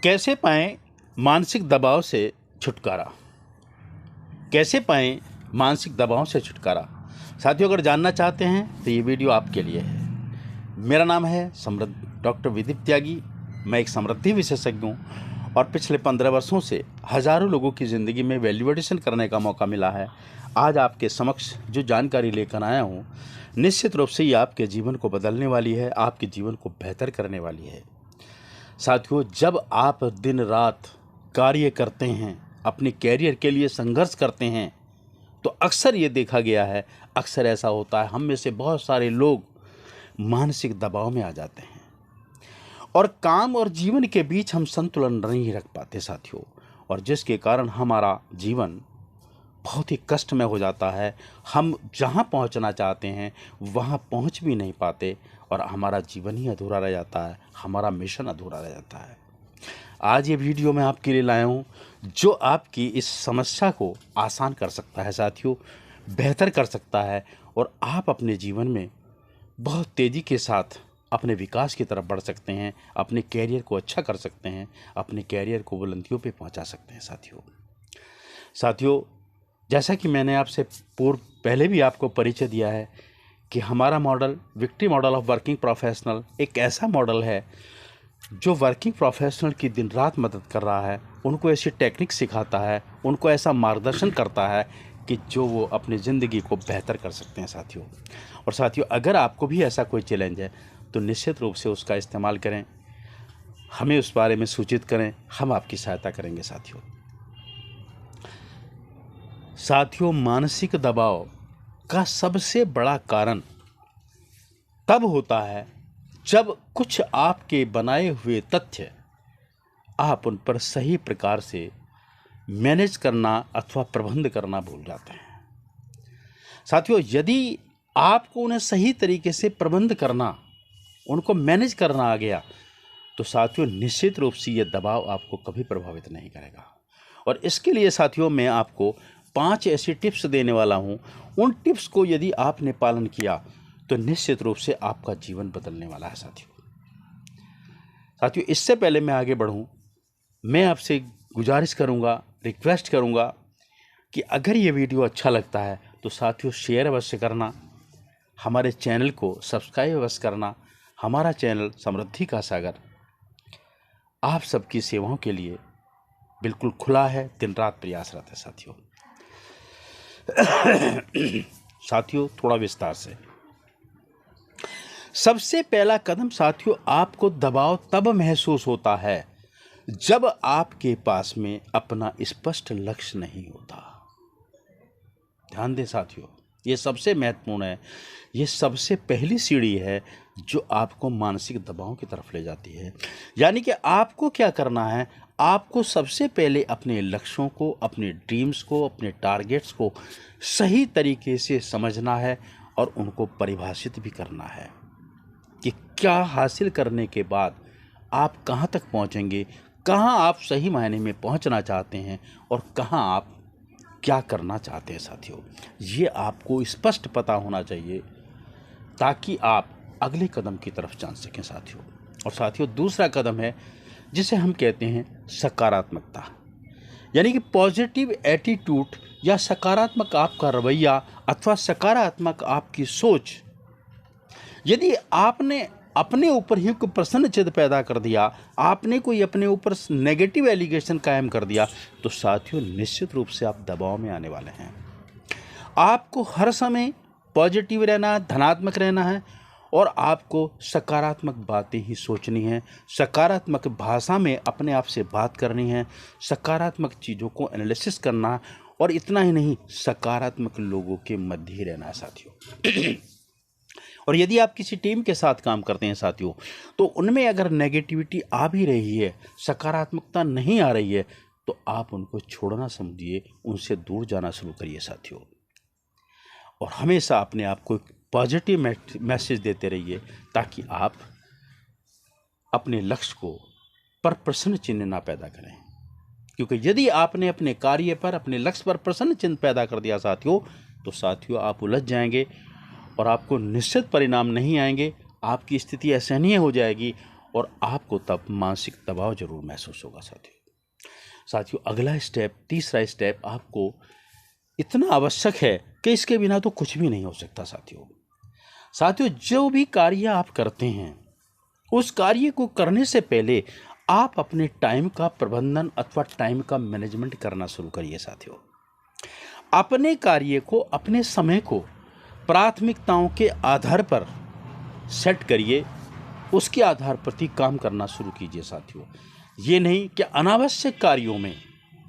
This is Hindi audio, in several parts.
कैसे पाएं मानसिक दबाव से छुटकारा। कैसे पाएं मानसिक दबाव से छुटकारा। साथियों, अगर जानना चाहते हैं तो ये वीडियो आपके लिए है। मेरा नाम है डॉक्टर विदीप त्यागी। मैं एक समृद्धि विशेषज्ञ हूँ और पिछले 15 वर्षों से हज़ारों लोगों की ज़िंदगी में वैल्यू एडिशन करने का मौका मिला है। आज आपके समक्ष जो जानकारी लेकर आया हूँ, निश्चित रूप से ये आपके जीवन को बदलने वाली है, आपके जीवन को बेहतर करने वाली है। साथियों, जब आप दिन रात कार्य करते हैं, अपने कैरियर के लिए संघर्ष करते हैं, तो अक्सर ये देखा गया है, अक्सर ऐसा होता है, हम में से बहुत सारे लोग मानसिक दबाव में आ जाते हैं और काम और जीवन के बीच हम संतुलन नहीं रख पाते साथियों, और जिसके कारण हमारा जीवन बहुत ही कष्टमय हो जाता है। हम जहाँ पहुँचना चाहते हैं वहाँ पहुँच भी नहीं पाते और हमारा जीवन ही अधूरा रह जाता है, हमारा मिशन अधूरा रह जाता है। आज ये वीडियो मैं आपके लिए लाया हूँ जो आपकी इस समस्या को आसान कर सकता है साथियों, बेहतर कर सकता है, और आप अपने जीवन में बहुत तेज़ी के साथ अपने विकास की तरफ बढ़ सकते हैं, अपने कैरियर को अच्छा कर सकते हैं, अपने कैरियर को बुलंदियों पे पहुंचा सकते हैं साथियों, जैसा कि मैंने आपसे पहले भी आपको परिचय दिया है कि हमारा model victory model of working professional एक ऐसा मॉडल है जो वर्किंग प्रोफेशनल की दिन रात मदद कर रहा है, उनको ऐसी टेक्निक सिखाता है, उनको ऐसा मार्गदर्शन करता है कि जो वो अपनी ज़िंदगी को बेहतर कर सकते हैं साथियों। और साथियों, अगर आपको भी ऐसा कोई चैलेंज है तो निश्चित रूप से उसका इस्तेमाल करें, हमें उस बारे में सूचित करें, हम आपकी सहायता करेंगे साथियों, मानसिक दबाव का सबसे बड़ा कारण तब होता है जब कुछ आपके बनाए हुए तथ्य आप उन पर सही प्रकार से मैनेज करना अथवा प्रबंध करना भूल जाते हैं साथियों। यदि आपको उन्हें सही तरीके से प्रबंध करना, उनको मैनेज करना आ गया तो साथियों निश्चित रूप से ये दबाव आपको कभी प्रभावित नहीं करेगा। और इसके लिए साथियों मैं आपको 5 ऐसी टिप्स देने वाला हूँ। उन टिप्स को यदि आपने पालन किया तो निश्चित रूप से आपका जीवन बदलने वाला है साथियों, इससे पहले मैं आगे बढ़ूँ, मैं आपसे गुजारिश करूँगा, रिक्वेस्ट करूँगा कि अगर ये वीडियो अच्छा लगता है तो साथियों शेयर अवश्य करना, हमारे चैनल को सब्सक्राइब अवश्य करना। हमारा चैनल समृद्धि का सागर आप सबकी सेवाओं के लिए बिल्कुल खुला है, दिन रात प्रयासरत है साथियों, थोड़ा विस्तार से। सबसे पहला कदम साथियों, आपको दबाव तब महसूस होता है जब आपके पास में अपना स्पष्ट लक्ष्य नहीं होता। ध्यान दें साथियों, ये सबसे महत्वपूर्ण है, ये सबसे पहली सीढ़ी है जो आपको मानसिक दबाव की तरफ ले जाती है। यानी कि आपको क्या करना है, आपको सबसे पहले अपने लक्ष्यों को, अपने ड्रीम्स को, अपने टारगेट्स को सही तरीके से समझना है और उनको परिभाषित भी करना है कि क्या हासिल करने के बाद आप कहाँ तक पहुँचेंगे, कहाँ आप सही मायने में पहुँचना चाहते हैं और कहाँ आप क्या करना चाहते हैं साथियों। ये आपको स्पष्ट पता होना चाहिए ताकि आप अगले कदम की तरफ जान सकें साथियों। और साथियों, दूसरा कदम है जिसे हम कहते हैं सकारात्मकता, यानी कि पॉजिटिव एटीट्यूड या सकारात्मक आपका रवैया अथवा सकारात्मक आपकी सोच। यदि आपने अपने ऊपर ही कोई प्रसन्न चित्त पैदा कर दिया, आपने कोई अपने ऊपर नेगेटिव एलिगेशन कायम कर दिया, तो साथियों निश्चित रूप से आप दबाव में आने वाले हैं। आपको हर समय पॉजिटिव रहना है, धनात्मक रहना है और आपको सकारात्मक बातें ही सोचनी है, सकारात्मक भाषा में अपने आप से बात करनी है, सकारात्मक चीज़ों को एनालिसिस करना है, और इतना ही नहीं, सकारात्मक लोगों के मध्य ही रहना है साथियों। और यदि आप किसी टीम के साथ काम करते हैं साथियों, तो उनमें अगर नेगेटिविटी आ भी रही है, सकारात्मकता नहीं आ रही है, तो आप उनको छोड़ना समझिए, उनसे दूर जाना शुरू करिए साथियों। और हमेशा अपने आप को पॉजिटिव मैसेज देते रहिए ताकि आप अपने लक्ष्य को पर प्रश्न चिन्ह ना पैदा करें। क्योंकि यदि आपने अपने कार्य पर, अपने लक्ष्य पर प्रश्न चिन्ह पैदा कर दिया साथियों, तो साथियों आप उलझ जाएंगे और आपको निश्चित परिणाम नहीं आएंगे, आपकी स्थिति असहनीय हो जाएगी और आपको तब मानसिक दबाव जरूर महसूस होगा साथियों। अगला स्टेप, तीसरा स्टेप आपको इतना आवश्यक है कि इसके बिना तो कुछ भी नहीं हो सकता साथियों। जो भी कार्य आप करते हैं उस कार्य को करने से पहले आप अपने टाइम का प्रबंधन अथवा टाइम का मैनेजमेंट करना शुरू करिए साथियों। अपने कार्य को, अपने समय को प्राथमिकताओं के आधार पर सेट करिए, उसके आधार पर ही काम करना शुरू कीजिए साथियों। ये नहीं कि अनावश्यक कार्यों में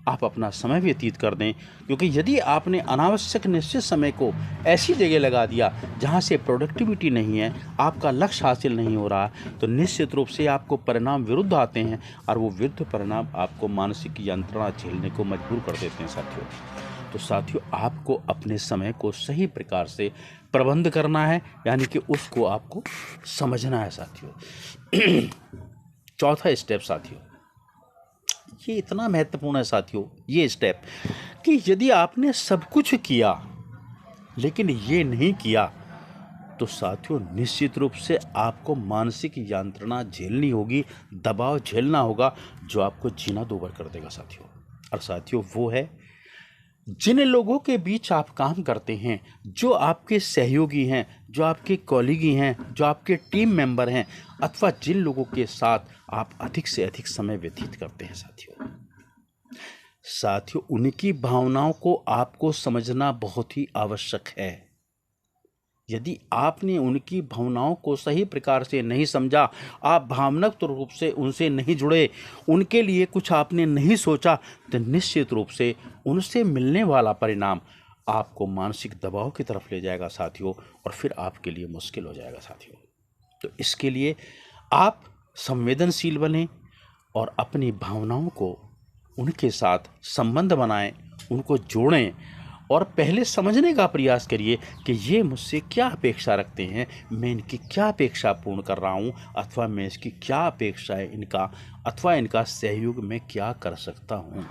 आप अपना समय व्यतीत कर दें, क्योंकि यदि आपने अनावश्यक निश्चित समय को ऐसी जगह लगा दिया जहां से प्रोडक्टिविटी नहीं है, आपका लक्ष्य हासिल नहीं हो रहा, तो निश्चित रूप से आपको परिणाम विरुद्ध आते हैं और वो विरुद्ध परिणाम आपको मानसिक यंत्रणा झेलने को मजबूर कर देते हैं साथियों। तो साथियों, आपको अपने समय को सही प्रकार से प्रबंध करना है, यानी कि उसको आपको समझना है साथियों। चौथा स्टेप साथियों, ये इतना महत्वपूर्ण है साथियों, ये स्टेप, कि यदि आपने सब कुछ किया लेकिन ये नहीं किया तो साथियों निश्चित रूप से आपको मानसिक यंत्रणा झेलनी होगी, दबाव झेलना होगा जो आपको जीना दूभर कर देगा साथियों। और साथियों वो है जिन लोगों के बीच आप काम करते हैं, जो आपके सहयोगी हैं, जो आपके कॉलीगी हैं, जो आपके टीम मेंबर हैं, अथवा जिन लोगों के साथ आप अधिक से अधिक समय व्यतीत करते हैं साथियों, उनकी भावनाओं को आपको समझना बहुत ही आवश्यक है। यदि आपने उनकी भावनाओं को सही प्रकार से नहीं समझा, आप भावनात्मक रूप से उनसे नहीं जुड़े, उनके लिए कुछ आपने नहीं सोचा, तो निश्चित रूप से उनसे मिलने वाला परिणाम आपको मानसिक दबाव की तरफ ले जाएगा साथियों, और फिर आपके लिए मुश्किल हो जाएगा साथियों। तो इसके लिए आप संवेदनशील बनें और अपनी भावनाओं को उनके साथ संबंध बनाएं, उनको जोड़ें और पहले समझने का प्रयास करिए कि ये मुझसे क्या अपेक्षा रखते हैं, मैं इनकी क्या अपेक्षा पूर्ण कर रहा हूँ, अथवा मैं इसकी क्या अपेक्षा है इनका, अथवा इनका सहयोग मैं क्या कर सकता हूँ।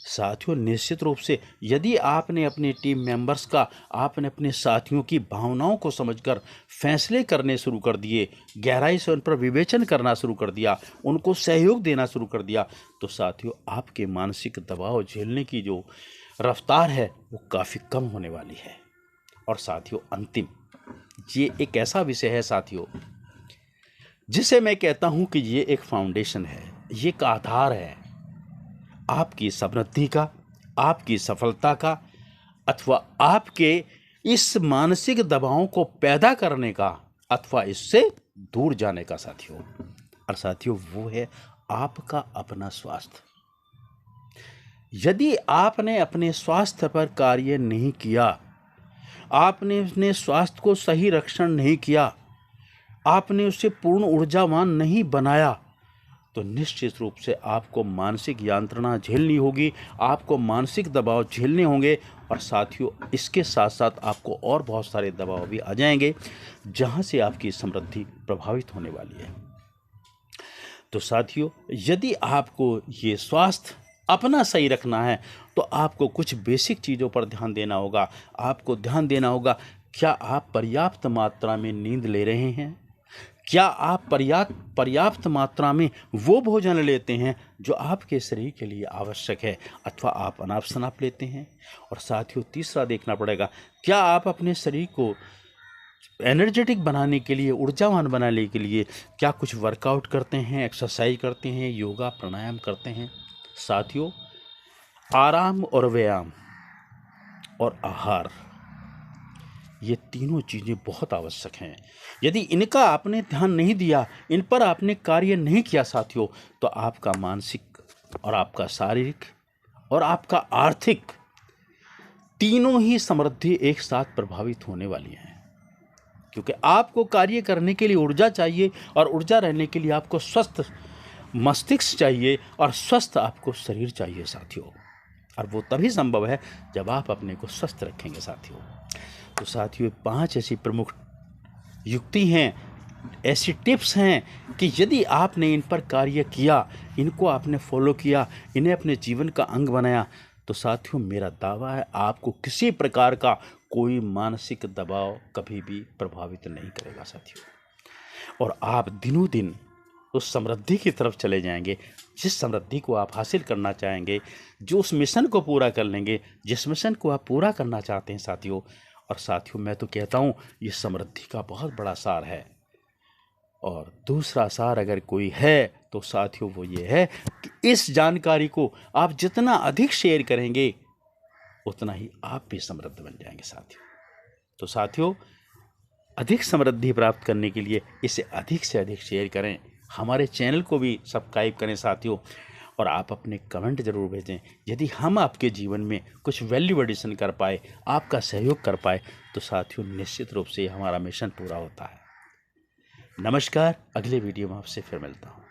साथियों निश्चित रूप से यदि आपने अपने टीम मेंबर्स का, आपने अपने साथियों की भावनाओं को समझकर फैसले करने शुरू कर दिए, गहराई से उन पर विवेचन करना शुरू कर दिया, उनको सहयोग देना शुरू कर दिया, तो साथियों आपके मानसिक दबाव झेलने की जो रफ्तार है वो काफ़ी कम होने वाली है। और साथियों अंतिम, ये एक ऐसा विषय है साथियों जिसे मैं कहता हूँ कि ये एक फाउंडेशन है, ये एक आधार है आपकी समृद्धि का, आपकी सफलता का, अथवा आपके इस मानसिक दबाव को पैदा करने का, अथवा इससे दूर जाने का साथियों। और साथियों वो है आपका अपना स्वास्थ्य। यदि आपने अपने स्वास्थ्य पर कार्य नहीं किया, आपने अपने स्वास्थ्य को सही रक्षण नहीं किया, आपने उसे पूर्ण ऊर्जावान नहीं बनाया, तो निश्चित रूप से आपको मानसिक यंत्रणा झेलनी होगी, आपको मानसिक दबाव झेलने होंगे। और साथियों इसके साथ साथ आपको और बहुत सारे दबाव भी आ जाएंगे जहां से आपकी समृद्धि प्रभावित होने वाली है। तो साथियों यदि आपको ये स्वास्थ्य अपना सही रखना है तो आपको कुछ बेसिक चीज़ों पर ध्यान देना होगा। आपको ध्यान देना होगा, क्या आप पर्याप्त मात्रा में नींद ले रहे हैं? क्या आप पर्याप्त मात्रा में वो भोजन लेते हैं जो आपके शरीर के लिए आवश्यक है, अथवा आप अनाप शनाप लेते हैं? और साथियों तीसरा देखना पड़ेगा, क्या आप अपने शरीर को एनर्जेटिक बनाने के लिए, ऊर्जावान बनाने के लिए क्या कुछ वर्कआउट करते हैं, एक्सरसाइज करते हैं, योगा प्राणायाम करते हैं? साथियों आराम और व्यायाम और आहार, ये तीनों चीज़ें बहुत आवश्यक हैं। यदि इनका आपने ध्यान नहीं दिया, इन पर आपने कार्य नहीं किया साथियों, तो आपका मानसिक और आपका शारीरिक और आपका आर्थिक तीनों ही समृद्धि एक साथ प्रभावित होने वाली है। क्योंकि आपको कार्य करने के लिए ऊर्जा चाहिए, और ऊर्जा रहने के लिए आपको स्वस्थ मस्तिष्क चाहिए और स्वस्थ आपको शरीर चाहिए साथियों। और वो तभी संभव है जब आप अपने को स्वस्थ रखेंगे साथियों। तो साथियों 5 ऐसी प्रमुख युक्ति हैं, ऐसी टिप्स हैं कि यदि आपने इन पर कार्य किया, इनको आपने फॉलो किया, इन्हें अपने जीवन का अंग बनाया, तो साथियों मेरा दावा है आपको किसी प्रकार का कोई मानसिक दबाव कभी भी प्रभावित नहीं करेगा साथियों। और आप दिनों दिन उस समृद्धि की तरफ चले जाएंगे, जिस समृद्धि को आप हासिल करना चाहेंगे, जो उस मिशन को पूरा कर लेंगे, जिस मिशन को आप पूरा करना चाहते हैं साथियों। और साथियों, मैं तो कहता हूँ ये समृद्धि का बहुत बड़ा सार है। और दूसरा सार अगर कोई है तो साथियों वो ये है कि इस जानकारी को आप जितना अधिक शेयर करेंगे उतना ही आप भी समृद्ध बन जाएंगे साथियों। तो साथियों, अधिक समृद्धि प्राप्त करने के लिए इसे अधिक से अधिक शेयर करें, हमारे चैनल को भी सब्सक्राइब करें साथियों। और आप अपने कमेंट ज़रूर भेजें। यदि हम आपके जीवन में कुछ वैल्यू एडिशन कर पाए, आपका सहयोग कर पाए, तो साथियों निश्चित रूप से हमारा मिशन पूरा होता है। नमस्कार, अगले वीडियो में आपसे फिर मिलता हूँ।